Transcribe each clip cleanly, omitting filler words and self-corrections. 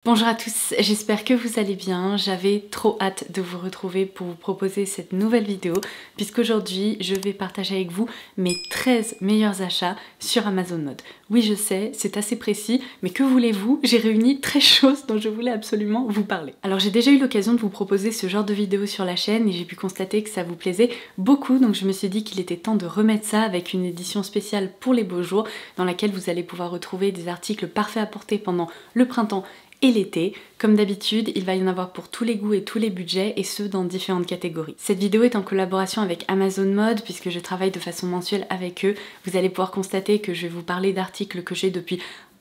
Bonjour à tous, j'espère que vous allez bien. J'avais trop hâte de vous retrouver pour vous proposer cette nouvelle vidéo puisqu'aujourd'hui je vais partager avec vous mes 13 meilleurs achats sur Amazon Mode. Oui, je sais, c'est assez précis, mais que voulez-vous, j'ai réuni 13 choses dont je voulais absolument vous parler. Alors j'ai déjà eu l'occasion de vous proposer ce genre de vidéo sur la chaîne et j'ai pu constater que ça vous plaisait beaucoup, donc je me suis dit qu'il était temps de remettre ça avec une édition spéciale pour les beaux jours dans laquelle vous allez pouvoir retrouver des articles parfaits à porter pendant le printemps et l'été. Comme d'habitude, il va y en avoir pour tous les goûts et tous les budgets et ce dans différentes catégories. Cette vidéo est en collaboration avec Amazon Mode puisque je travaille de façon mensuelle avec eux. Vous allez pouvoir constater que je vais vous parler d'articles que j'ai depuis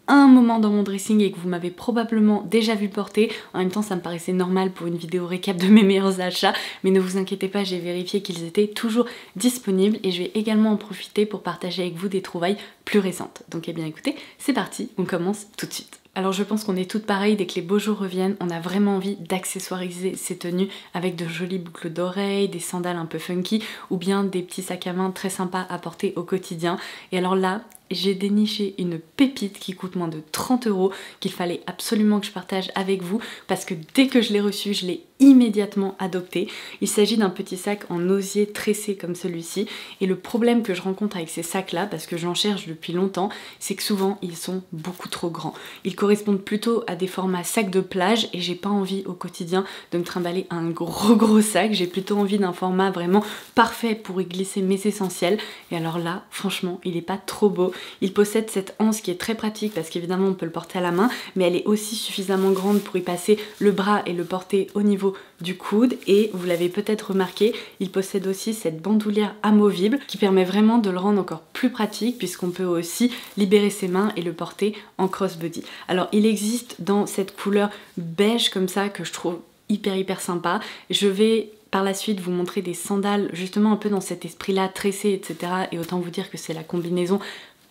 un moment dans mon dressing et que vous m'avez probablement déjà vu porter. En même temps, ça me paraissait normal pour une vidéo récap de mes meilleurs achats, mais ne vous inquiétez pas, j'ai vérifié qu'ils étaient toujours disponibles et je vais également en profiter pour partager avec vous des trouvailles plus récentes. Donc eh bien écoutez, c'est parti, on commence tout de suite. Alors je pense qu'on est toutes pareilles, dès que les beaux jours reviennent, on a vraiment envie d'accessoiriser ces tenues avec de jolies boucles d'oreilles, des sandales un peu funky ou bien des petits sacs à main très sympas à porter au quotidien. Et alors là, j'ai déniché une pépite qui coûte moins de 30 € qu'il fallait absolument que je partage avec vous parce que dès que je l'ai reçu, je l'ai immédiatement adopté. Il s'agit d'un petit sac en osier tressé comme celui-ci et le problème que je rencontre avec ces sacs là, parce que j'en cherche depuis longtemps, c'est que souvent ils sont beaucoup trop grands. Ils correspondent plutôt à des formats sacs de plage et j'ai pas envie au quotidien de me trimballer un gros sac, j'ai plutôt envie d'un format vraiment parfait pour y glisser mes essentiels et alors là franchement il est pas trop beau. Il possède cette anse qui est très pratique parce qu'évidemment on peut le porter à la main, mais elle est aussi suffisamment grande pour y passer le bras et le porter au niveau du coude. Et vous l'avez peut-être remarqué, il possède aussi cette bandoulière amovible qui permet vraiment de le rendre encore plus pratique puisqu'on peut aussi libérer ses mains et le porter en crossbody. Alors il existe dans cette couleur beige comme ça que je trouve hyper sympa. Je vais par la suite vous montrer des sandales justement un peu dans cet esprit là tressé etc. Et autant vous dire que c'est la combinaison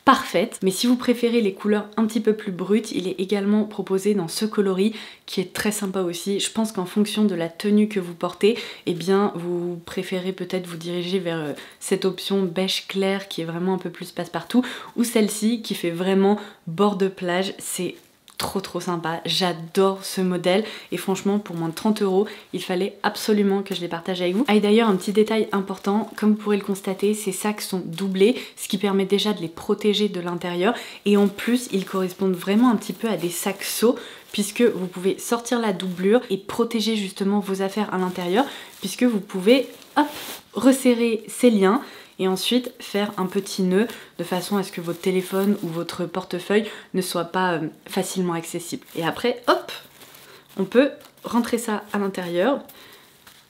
parfaite, mais si vous préférez les couleurs un petit peu plus brutes, il est également proposé dans ce coloris qui est très sympa aussi. Je pense qu'en fonction de la tenue que vous portez, eh bien vous préférez peut-être vous diriger vers cette option beige clair qui est vraiment un peu plus passe-partout ou celle-ci qui fait vraiment bord de plage. C'est trop sympa, j'adore ce modèle et franchement pour moins de 30 €, il fallait absolument que je les partage avec vous. Ah et d'ailleurs un petit détail important, comme vous pourrez le constater, ces sacs sont doublés, ce qui permet déjà de les protéger de l'intérieur et en plus ils correspondent vraiment un petit peu à des sacs seaux puisque vous pouvez sortir la doublure et protéger justement vos affaires à l'intérieur puisque vous pouvez hop, resserrer ces liens et ensuite faire un petit nœud de façon à ce que votre téléphone ou votre portefeuille ne soit pas facilement accessible. Et après, hop, on peut rentrer ça à l'intérieur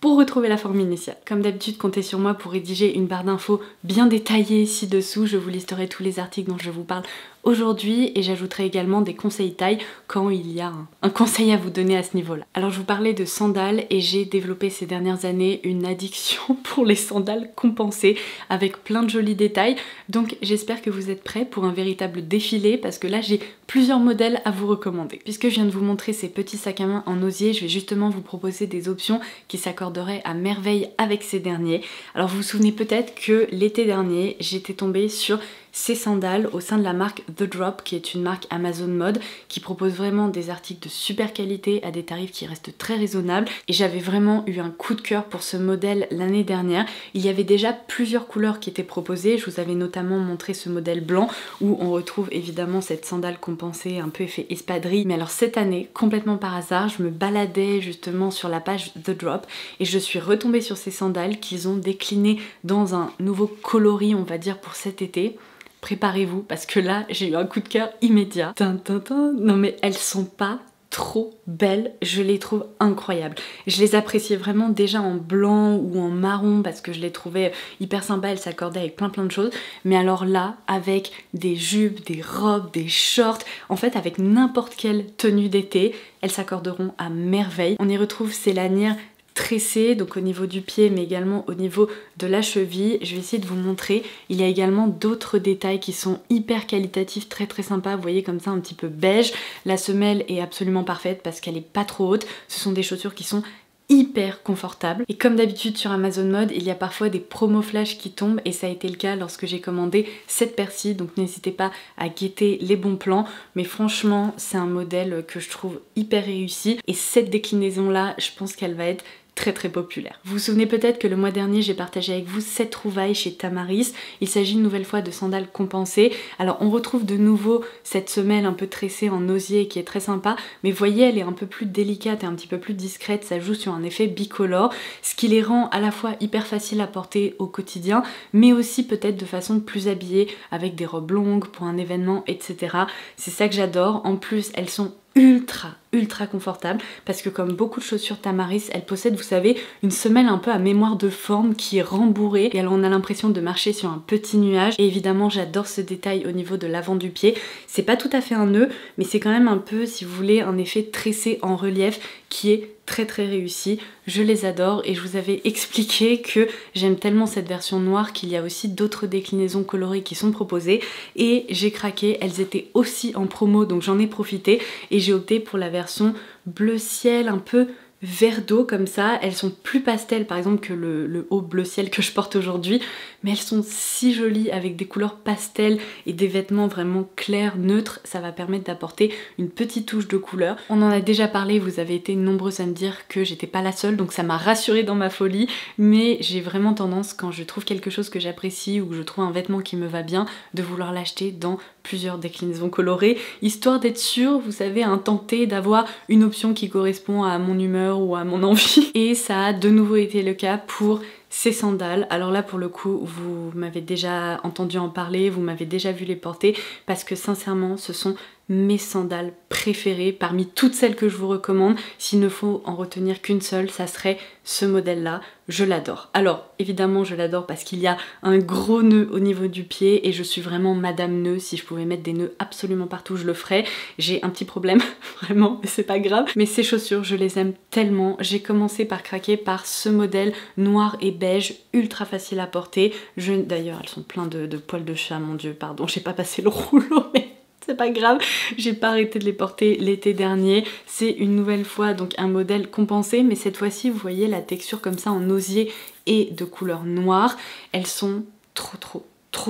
pour retrouver la forme initiale. Comme d'habitude, comptez sur moi pour rédiger une barre d'infos bien détaillée ci-dessous. Je vous listerai tous les articles dont je vous parle aujourd'hui et j'ajouterai également des conseils taille quand il y a un conseil à vous donner à ce niveau-là. Alors je vous parlais de sandales et j'ai développé ces dernières années une addiction pour les sandales compensées avec plein de jolis détails. Donc j'espère que vous êtes prêts pour un véritable défilé parce que là j'ai plusieurs modèles à vous recommander. Puisque je viens de vous montrer ces petits sacs à main en osier, je vais justement vous proposer des options qui s'accorderaient à merveille avec ces derniers. Alors vous vous souvenez peut-être que l'été dernier j'étais tombée sur ces sandales au sein de la marque The Drop qui est une marque Amazon Mode qui propose vraiment des articles de super qualité à des tarifs qui restent très raisonnables et j'avais vraiment eu un coup de cœur pour ce modèle l'année dernière. Il y avait déjà plusieurs couleurs qui étaient proposées, je vous avais notamment montré ce modèle blanc où on retrouve évidemment cette sandale compensée un peu effet espadrille, mais alors cette année complètement par hasard je me baladais justement sur la page The Drop et je suis retombée sur ces sandales qu'ils ont déclinées dans un nouveau coloris on va dire pour cet été. Préparez-vous parce que là j'ai eu un coup de cœur immédiat. Non mais elles sont pas trop belles, je les trouve incroyables. Je les appréciais vraiment déjà en blanc ou en marron parce que je les trouvais hyper sympas, elles s'accordaient avec plein de choses. Mais alors là, avec des jupes, des robes, des shorts, en fait avec n'importe quelle tenue d'été, elles s'accorderont à merveille. On y retrouve ces lanières tressé, donc au niveau du pied mais également au niveau de la cheville. Je vais essayer de vous montrer. Il y a également d'autres détails qui sont hyper qualitatifs, très sympas. Vous voyez comme ça un petit peu beige. La semelle est absolument parfaite parce qu'elle est pas trop haute. Ce sont des chaussures qui sont hyper confortable. Et comme d'habitude sur Amazon Mode, il y a parfois des promos flash qui tombent et ça a été le cas lorsque j'ai commandé cette paire-ci, donc n'hésitez pas à guetter les bons plans. Mais franchement, c'est un modèle que je trouve hyper réussi et cette déclinaison là, je pense qu'elle va être très populaire. Vous vous souvenez peut-être que le mois dernier j'ai partagé avec vous cette trouvaille chez Tamaris. Il s'agit une nouvelle fois de sandales compensées. Alors on retrouve de nouveau cette semelle un peu tressée en osier qui est très sympa, mais vous voyez elle est un peu plus délicate et un petit peu plus discrète, ça joue sur un effet bicolore, ce qui les rend à la fois hyper faciles à porter au quotidien, mais aussi peut-être de façon plus habillée avec des robes longues pour un événement, etc. C'est ça que j'adore. En plus elles sont ultra confortable parce que comme beaucoup de chaussures Tamaris, elles possèdent, vous savez, une semelle un peu à mémoire de forme qui est rembourrée et alors on a l'impression de marcher sur un petit nuage. Et évidemment j'adore ce détail au niveau de l'avant du pied. C'est pas tout à fait un nœud, mais c'est quand même un peu, si vous voulez, un effet tressé en relief qui est très réussi. Je les adore et je vous avais expliqué que j'aime tellement cette version noire qu'il y a aussi d'autres déclinaisons colorées qui sont proposées et j'ai craqué, elles étaient aussi en promo donc j'en ai profité et j'ai opté pour la version bleu ciel un peu vert d'eau comme ça. Elles sont plus pastel par exemple que le haut bleu ciel que je porte aujourd'hui, mais elles sont si jolies avec des couleurs pastel et des vêtements vraiment clairs, neutres. Ça va permettre d'apporter une petite touche de couleur. On en a déjà parlé, vous avez été nombreuses à me dire que j'étais pas la seule, donc ça m'a rassurée dans ma folie, mais j'ai vraiment tendance quand je trouve quelque chose que j'apprécie ou que je trouve un vêtement qui me va bien, de vouloir l'acheter dans plusieurs déclinaisons colorées, histoire d'être sûre, vous savez, un tenté d'avoir une option qui correspond à mon humeur ou à mon envie. Et ça a de nouveau été le cas pour ces sandales. Alors là pour le coup vous m'avez déjà entendu en parler, vous m'avez déjà vu les porter parce que sincèrement ce sont mes sandales préférées parmi toutes celles que je vous recommande. S'il ne faut en retenir qu'une seule, ça serait ce modèle là. Je l'adore. Alors évidemment je l'adore parce qu'il y a un gros nœud au niveau du pied et je suis vraiment madame nœud. Si je pouvais mettre des nœuds absolument partout je le ferais. J'ai un petit problème vraiment, mais c'est pas grave. Mais ces chaussures je les aime tellement. J'ai commencé par craquer par ce modèle noir et beige, ultra facile à porter. D'ailleurs elles sont pleines de poils de chat, mon dieu, pardon, j'ai pas passé le rouleau mais c'est pas grave, j'ai pas arrêté de les porter l'été dernier. C'est une nouvelle fois donc un modèle compensé, mais cette fois-ci vous voyez la texture comme ça en osier et de couleur noire. Elles sont trop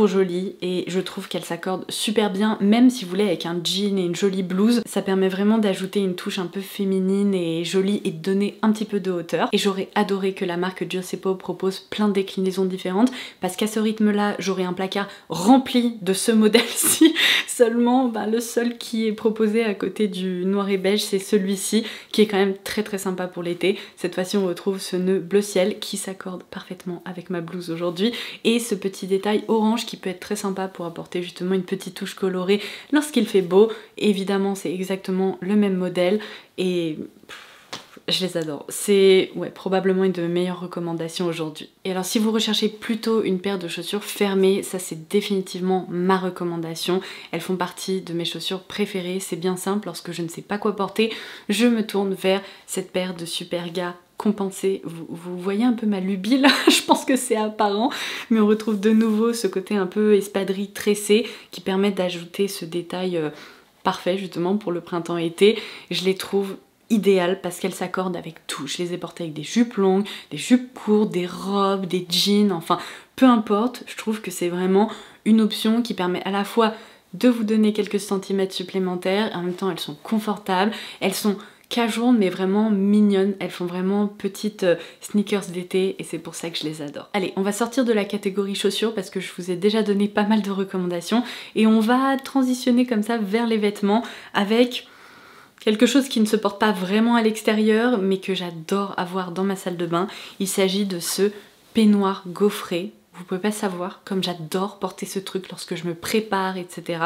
jolies et je trouve qu'elles s'accordent super bien, même si vous voulez avec un jean et une jolie blouse. Ça permet vraiment d'ajouter une touche un peu féminine et jolie et de donner un petit peu de hauteur. Et j'aurais adoré que la marque Giuseppe propose plein de déclinaisons différentes parce qu'à ce rythme là j'aurais un placard rempli de ce modèle-ci. Seulement le seul qui est proposé à côté du noir et beige c'est celui-ci qui est quand même très sympa pour l'été. Cette fois-ci on retrouve ce nœud bleu ciel qui s'accorde parfaitement avec ma blouse aujourd'hui et ce petit détail orange qui peut être très sympa pour apporter justement une petite touche colorée lorsqu'il fait beau. Évidemment c'est exactement le même modèle et je les adore. C'est probablement une de mes meilleures recommandations aujourd'hui. Et alors si vous recherchez plutôt une paire de chaussures fermées, ça c'est définitivement ma recommandation. Elles font partie de mes chaussures préférées. C'est bien simple, lorsque je ne sais pas quoi porter, je me tourne vers cette paire de Superga compensée. Vous voyez un peu ma lubie là, je pense que c'est apparent, mais on retrouve de nouveau ce côté un peu espadrille tressée qui permet d'ajouter ce détail parfait justement pour le printemps-été. Je les trouve idéales parce qu'elles s'accordent avec tout. Je les ai portées avec des jupes longues, des jupes courtes, des robes, des jeans, enfin peu importe, je trouve que c'est vraiment une option qui permet à la fois de vous donner quelques centimètres supplémentaires et en même temps elles sont confortables, elles sont casual mais vraiment mignonnes, elles font vraiment petites sneakers d'été et c'est pour ça que je les adore. Allez, on va sortir de la catégorie chaussures parce que je vous ai déjà donné pas mal de recommandations et on va transitionner comme ça vers les vêtements avec quelque chose qui ne se porte pas vraiment à l'extérieur mais que j'adore avoir dans ma salle de bain. Il s'agit de ce peignoir gaufré. Vous pouvez pas savoir comme j'adore porter ce truc lorsque je me prépare, etc.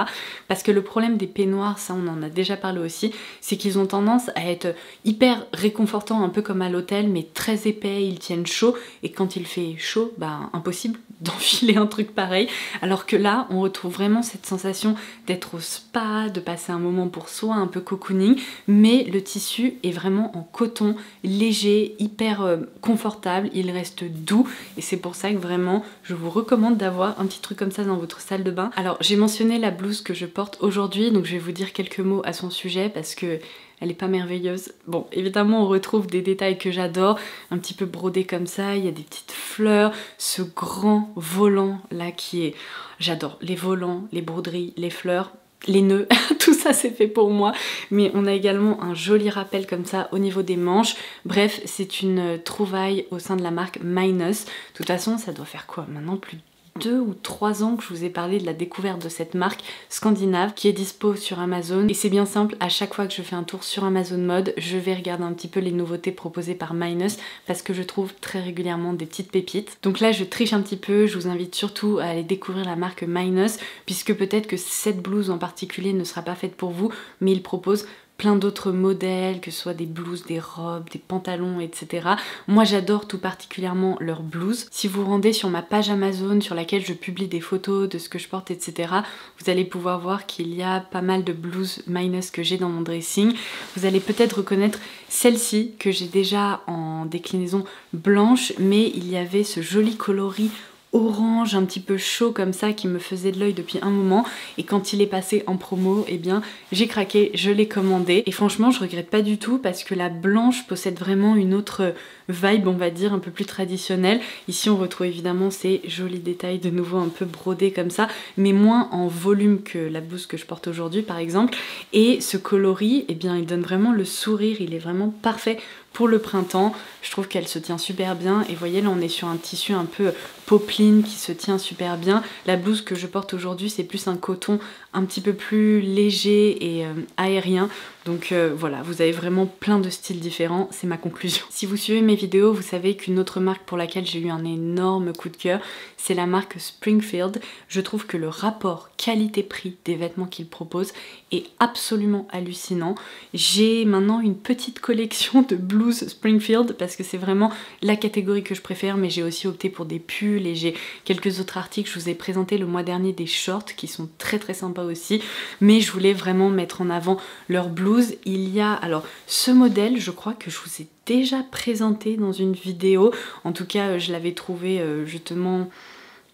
Parce que le problème des peignoirs, ça on en a déjà parlé aussi, c'est qu'ils ont tendance à être hyper réconfortants, un peu comme à l'hôtel, mais très épais, ils tiennent chaud, et quand il fait chaud, impossible d'enfiler un truc pareil. Alors que là, on retrouve vraiment cette sensation d'être au spa, de passer un moment pour soi, un peu cocooning, mais le tissu est vraiment en coton, léger, hyper confortable, il reste doux, et c'est pour ça que vraiment je vous recommande d'avoir un petit truc comme ça dans votre salle de bain. Alors j'ai mentionné la blouse que je porte aujourd'hui, donc je vais vous dire quelques mots à son sujet parce que elle est pas merveilleuse. Bon, évidemment on retrouve des détails que j'adore, un petit peu brodé comme ça, il y a des petites fleurs, ce grand volant là qui est... J'adore les volants, les broderies, les fleurs, les nœuds, tout ça c'est fait pour moi. Mais on a également un joli rappel comme ça au niveau des manches. Bref, c'est une trouvaille au sein de la marque Minus. De toute façon, ça doit faire quoi maintenant, plus de 2 ou 3 ans que je vous ai parlé de la découverte de cette marque scandinave qui est dispo sur Amazon, et c'est bien simple, à chaque fois que je fais un tour sur Amazon Mode, je vais regarder un petit peu les nouveautés proposées par Minus parce que je trouve très régulièrement des petites pépites. Donc là je triche un petit peu, je vous invite surtout à aller découvrir la marque Minus, puisque peut-être que cette blouse en particulier ne sera pas faite pour vous, mais ils proposent plein d'autres modèles, que ce soit des blouses, des robes, des pantalons, etc. Moi j'adore tout particulièrement leurs blouses. Si vous vous rendez sur ma page Amazon sur laquelle je publie des photos de ce que je porte, etc., vous allez pouvoir voir qu'il y a pas mal de blouses Minus que j'ai dans mon dressing. Vous allez peut-être reconnaître celle-ci que j'ai déjà en déclinaison blanche, mais il y avait ce joli coloris orange un petit peu chaud comme ça qui me faisait de l'œil depuis un moment, et quand il est passé en promo, eh bien j'ai craqué, je l'ai commandé, et franchement je regrette pas du tout parce que la blanche possède vraiment une autre vibe, on va dire un peu plus traditionnelle. Ici on retrouve évidemment ces jolis détails de nouveau un peu brodés comme ça, mais moins en volume que la blouse que je porte aujourd'hui par exemple, et ce coloris, eh bien il donne vraiment le sourire, il est vraiment parfait pour le printemps. Je trouve qu'elle se tient super bien, et vous voyez là on est sur un tissu un peu popeline qui se tient super bien. La blouse que je porte aujourd'hui c'est plus un coton un petit peu plus léger et aérien, donc voilà, vous avez vraiment plein de styles différents, c'est ma conclusion. Si vous suivez mes vidéos, vous savez qu'une autre marque pour laquelle j'ai eu un énorme coup de cœur, c'est la marque Springfield. Je trouve que le rapport qualité-prix des vêtements qu'ils proposent est absolument hallucinant. J'ai maintenant une petite collection de blouses Springfield parce que c'est vraiment la catégorie que je préfère, mais j'ai aussi opté pour des pulls et j'ai quelques autres articles. Je vous ai présenté le mois dernier des shorts qui sont très très sympas aussi, mais je voulais vraiment mettre en avant leurs blouses. Il y a alors ce modèle, je crois que je vous ai déjà présenté dans une vidéo, en tout cas je l'avais trouvé justement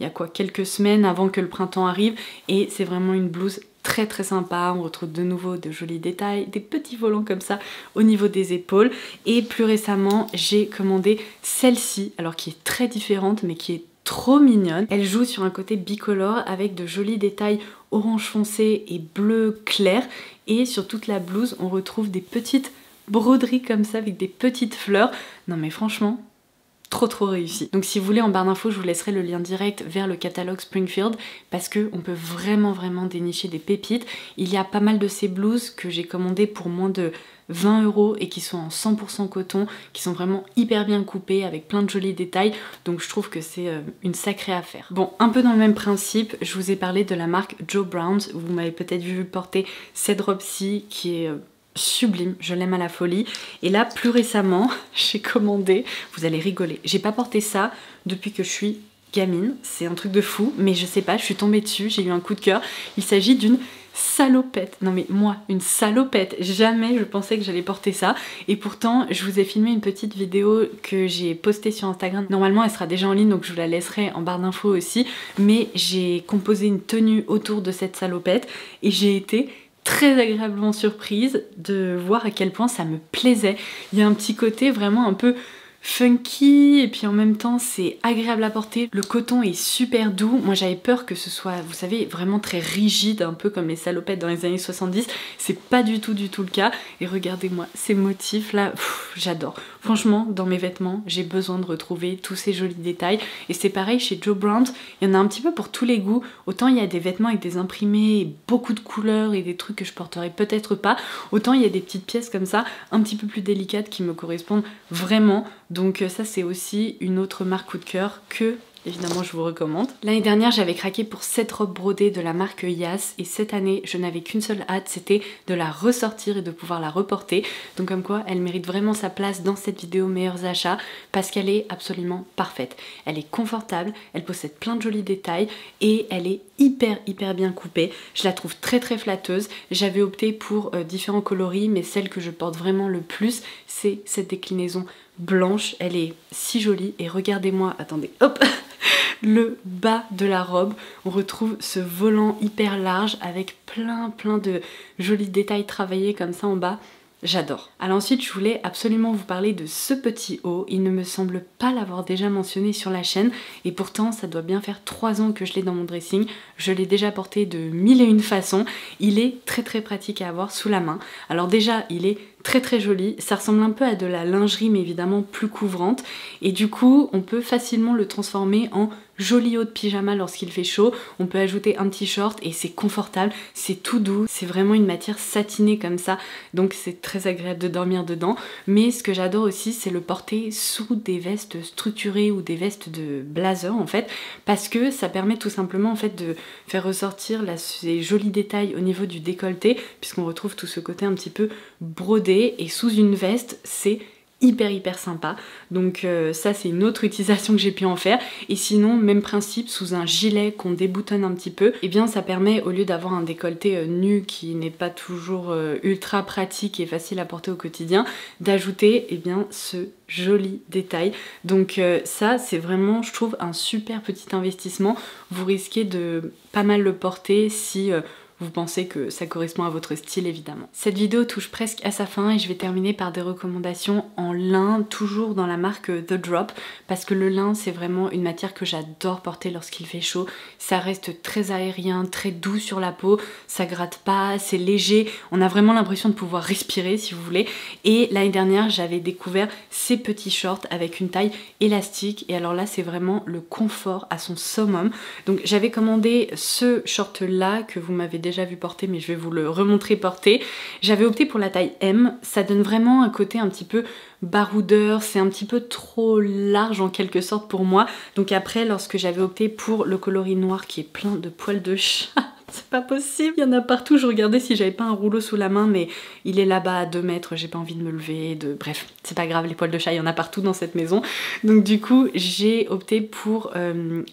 il y a quoi, quelques semaines avant que le printemps arrive, et c'est vraiment une blouse très très sympa. On retrouve de nouveau de jolis détails, des petits volants comme ça au niveau des épaules, et plus récemment j'ai commandé celle-ci, alors qui est très différente mais qui est trop mignonne. Elle joue sur un côté bicolore avec de jolis détails orange foncé et bleu clair, et sur toute la blouse on retrouve des petites broderies comme ça avec des petites fleurs. Non mais franchement trop réussi. Donc si vous voulez, en barre d'infos je vous laisserai le lien direct vers le catalogue Springfield parce que on peut vraiment dénicher des pépites. Il y a pas mal de ces blouses que j'ai commandées pour moins de 20 € et qui sont en 100% coton, qui sont vraiment hyper bien coupées avec plein de jolis détails, donc je trouve que c'est une sacrée affaire. Bon, un peu dans le même principe, je vous ai parlé de la marque Joe Brown. Vous m'avez peut-être vu porter cette robe-ci qui est sublime, je l'aime à la folie. Et là plus récemment j'ai commandé, vous allez rigoler, j'ai pas porté ça depuis que je suis gamine, c'est un truc de fou, mais je sais pas, je suis tombée dessus, j'ai eu un coup de cœur. Il s'agit d'une salopette. Non mais moi, une salopette, jamais je pensais que j'allais porter ça, et pourtant je vous ai filmé une petite vidéo que j'ai postée sur Instagram. Normalement elle sera déjà en ligne donc je vous la laisserai en barre d'infos aussi, mais j'ai composé une tenue autour de cette salopette et j'ai été très agréablement surprise de voir à quel point ça me plaisait. Il y a un petit côté vraiment un peu funky et puis en même temps c'est agréable à porter. Le coton est super doux. Moi j'avais peur que ce soit, vous savez, vraiment très rigide, un peu comme les salopettes dans les années 70. C'est pas du tout le cas. Et regardez-moi ces motifs là, j'adore. Franchement, dans mes vêtements, j'ai besoin de retrouver tous ces jolis détails. Et c'est pareil chez Joe Brown, il y en a un petit peu pour tous les goûts. Autant il y a des vêtements avec des imprimés, et beaucoup de couleurs et des trucs que je porterai peut-être pas. Autant il y a des petites pièces comme ça, un petit peu plus délicates qui me correspondent vraiment. Donc ça c'est aussi une autre marque coup de cœur que évidemment je vous recommande. L'année dernière j'avais craqué pour cette robe brodée de la marque Yas, et cette année je n'avais qu'une seule hâte, c'était de la ressortir et de pouvoir la reporter. Donc comme quoi elle mérite vraiment sa place dans cette vidéo meilleurs achats parce qu'elle est absolument parfaite. Elle est confortable, elle possède plein de jolis détails et elle est hyper bien coupée. Je la trouve très flatteuse. J'avais opté pour différents coloris, mais celle que je porte vraiment le plus c'est cette déclinaison blanche. Elle est si jolie, et regardez-moi, attendez, hop, le bas de la robe, on retrouve ce volant hyper large avec plein de jolis détails travaillés comme ça en bas. J'adore. Alors ensuite, je voulais absolument vous parler de ce petit haut. Il ne me semble pas l'avoir déjà mentionné sur la chaîne et pourtant ça doit bien faire 3 ans que je l'ai dans mon dressing. Je l'ai déjà porté de 1001 façons. Il est très pratique à avoir sous la main. Alors déjà, il est très joli. Ça ressemble un peu à de la lingerie mais évidemment plus couvrante et du coup, on peut facilement le transformer en joli haut de pyjama lorsqu'il fait chaud. On peut ajouter un petit short et c'est confortable, c'est tout doux, c'est vraiment une matière satinée comme ça, donc c'est très agréable de dormir dedans. Mais ce que j'adore aussi, c'est le porter sous des vestes structurées ou des vestes de blazer en fait, parce que ça permet tout simplement en fait de faire ressortir là, ces jolis détails au niveau du décolleté, puisqu'on retrouve tout ce côté un petit peu brodé, et sous une veste, c'est hyper sympa. Donc ça c'est une autre utilisation que j'ai pu en faire. Et sinon, même principe, sous un gilet qu'on déboutonne un petit peu, et bien ça permet, au lieu d'avoir un décolleté nu qui n'est pas toujours ultra pratique et facile à porter au quotidien, d'ajouter bien ce joli détail. Donc ça c'est vraiment, je trouve, un super petit investissement. Vous risquez de pas mal le porter si vous pensez que ça correspond à votre style évidemment. Cette vidéo touche presque à sa fin et je vais terminer par des recommandations en lin, toujours dans la marque The Drop, parce que le lin c'est vraiment une matière que j'adore porter lorsqu'il fait chaud. Ça reste très aérien, très doux sur la peau, ça gratte pas, c'est léger, on a vraiment l'impression de pouvoir respirer si vous voulez. Et l'année dernière j'avais découvert ces petits shorts avec une taille élastique et alors là c'est vraiment le confort à son summum. Donc j'avais commandé ce short là que vous m'avez déjà vu porter, mais je vais vous le remontrer porter. J'avais opté pour la taille M, ça donne vraiment un côté un petit peu baroudeur, c'est un petit peu trop large en quelque sorte pour moi. Donc après, lorsque j'avais opté pour le coloris noir qui est plein de poils de chat, c'est pas possible, il y en a partout. Je regardais si j'avais pas un rouleau sous la main, mais il est là-bas à 2 mètres, j'ai pas envie de me lever, bref, c'est pas grave, les poils de chat, il y en a partout dans cette maison. Donc du coup, j'ai opté pour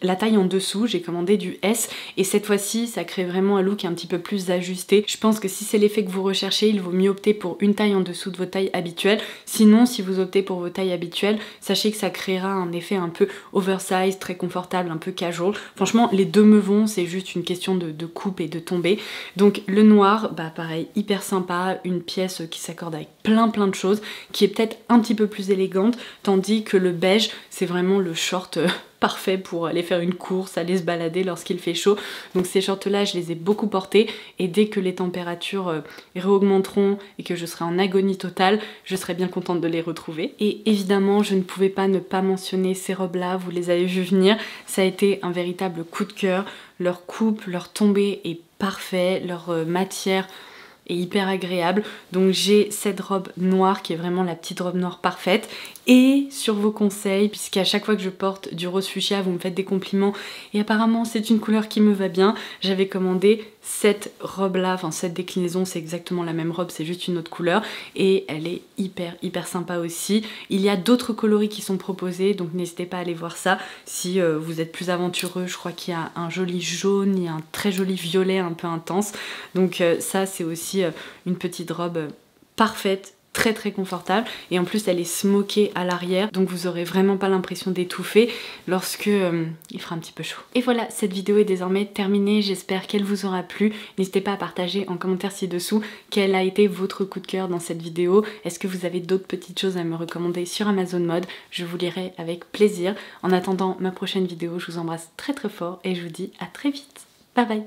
la taille en dessous, j'ai commandé du S, et cette fois-ci, ça crée vraiment un look un petit peu plus ajusté. Je pense que si c'est l'effet que vous recherchez, il vaut mieux opter pour une taille en dessous de votre taille habituelle. Sinon, si vous optez pour vos tailles habituelles, sachez que ça créera un effet un peu oversize, très confortable, un peu casual. Franchement, les deux me vont, c'est juste une question de coupe et de tomber. Donc le noir, bah pareil, hyper sympa, une pièce qui s'accorde avec plein de choses, qui est peut-être un petit peu plus élégante, tandis que le beige, c'est vraiment le short parfait pour aller faire une course, aller se balader lorsqu'il fait chaud. Donc ces shorts là, je les ai beaucoup portés et dès que les températures réaugmenteront et que je serai en agonie totale, je serai bien contente de les retrouver. Et évidemment, je ne pouvais pas ne pas mentionner ces robes là, vous les avez vues venir, ça a été un véritable coup de cœur. Leur coupe, leur tombée est parfait, leur matière est hyper agréable. Donc j'ai cette robe noire qui est vraiment la petite robe noire parfaite. Et sur vos conseils, puisqu'à chaque fois que je porte du rose fuchsia, vous me faites des compliments et apparemment c'est une couleur qui me va bien, j'avais commandé cette robe là, enfin cette déclinaison, c'est exactement la même robe, c'est juste une autre couleur et elle est hyper sympa aussi. Il y a d'autres coloris qui sont proposés, donc n'hésitez pas à aller voir ça si vous êtes plus aventureux. Je crois qu'il y a un joli jaune, il y a un très joli violet un peu intense, donc ça c'est aussi une petite robe parfaite, très confortable, et en plus elle est smokée à l'arrière, donc vous aurez vraiment pas l'impression d'étouffer lorsque il fera un petit peu chaud. Et voilà, cette vidéo est désormais terminée, j'espère qu'elle vous aura plu. N'hésitez pas à partager en commentaire ci-dessous quel a été votre coup de cœur dans cette vidéo. Est-ce que vous avez d'autres petites choses à me recommander sur Amazon Mode? Je vous lirai avec plaisir. En attendant ma prochaine vidéo, je vous embrasse très fort et je vous dis à très vite. Bye bye.